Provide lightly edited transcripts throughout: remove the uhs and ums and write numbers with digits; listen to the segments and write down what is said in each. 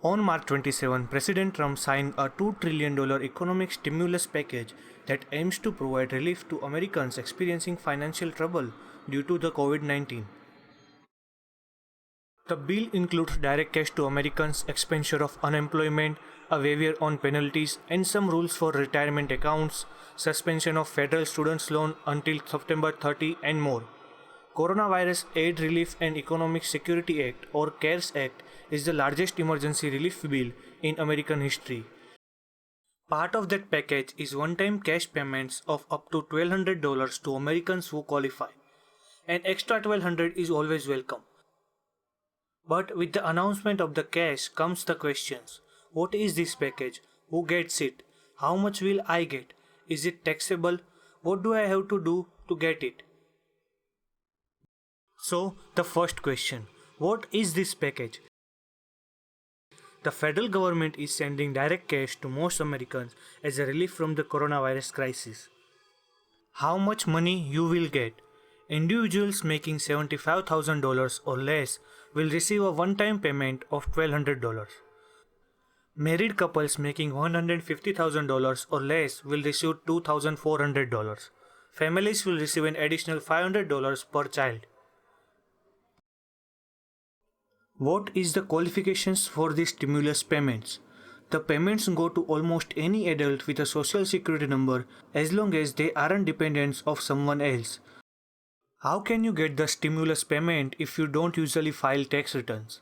On March 27, President Trump signed a $2 trillion economic stimulus package that aims to provide relief to Americans experiencing financial trouble due to the COVID-19. The bill includes direct cash to Americans, expenditure of unemployment, a waiver on penalties, and some rules for retirement accounts, suspension of federal students' loan until September 30, and more. Coronavirus Aid Relief and Economic Security Act, or CARES Act, is the largest emergency relief bill in American history. Part of that package is one-time cash payments of up to $1,200 to Americans who qualify. An extra $1,200 is always welcome. But with the announcement of the cash comes the questions. What is this package? Who gets it? How much will I get? Is it taxable? What do I have to do to get it? So, the first question, what is this package? The federal government is sending direct cash to most Americans as a relief from the coronavirus crisis. How much money you will get? Individuals making $75,000 or less will receive a one-time payment of $1,200. Married couples making $150,000 or less will receive $2,400. Families will receive an additional $500 per child. What is the qualifications for these stimulus payments? The payments go to almost any adult with a social security number as long as they aren't dependents of someone else. How can you get the stimulus payment if you don't usually file tax returns?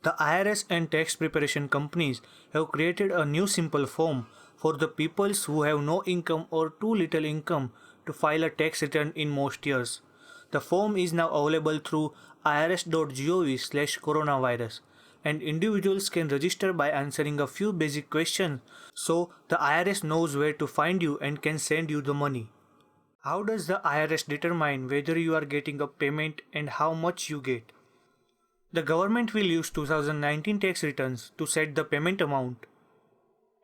The IRS and tax preparation companies have created a new simple form for the peoples who have no income or too little income to file a tax return in most years. The form is now available through irs.gov/coronavirus, and individuals can register by answering a few basic questions so the IRS knows where to find you and can send you the money. How does the IRS determine whether you are getting a payment and how much you get? The government will use 2019 tax returns to set the payment amount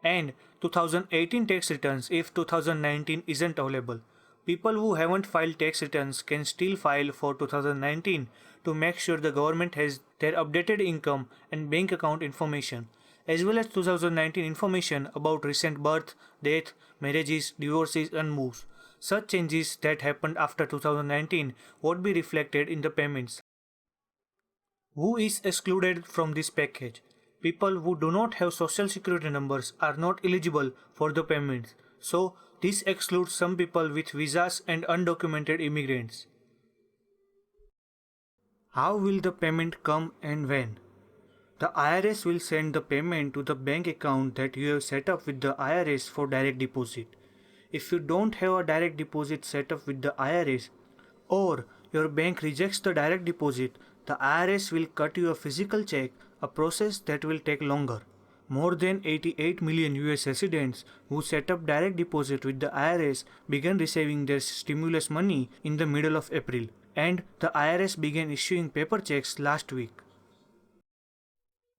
and 2018 tax returns if 2019 isn't available. People who haven't filed tax returns can still file for 2019 to make sure the government has their updated income and bank account information, as well as 2019 information about recent birth, death, marriages, divorces, and moves. Such changes that happened after 2019 won't be reflected in the payments. Who is excluded from this package? People who do not have social security numbers are not eligible for the payments. So, this excludes some people with visas and undocumented immigrants. How will the payment come and when? The IRS will send the payment to the bank account that you have set up with the IRS for direct deposit. If you don't have a direct deposit set up with the IRS or your bank rejects the direct deposit, the IRS will cut you a physical check, a process that will take longer. More than 88 million US residents who set up direct deposit with the IRS began receiving their stimulus money in the middle of April, and the IRS began issuing paper checks last week.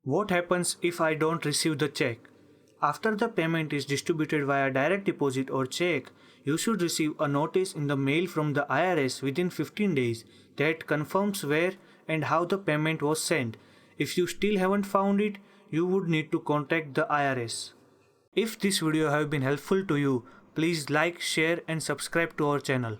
What happens if I don't receive the check? After the payment is distributed via direct deposit or check, you should receive a notice in the mail from the IRS within 15 days that confirms where and how the payment was sent. If you still haven't found it, you would need to contact the IRS. If this video have been helpful to you, please like, share and subscribe to our channel.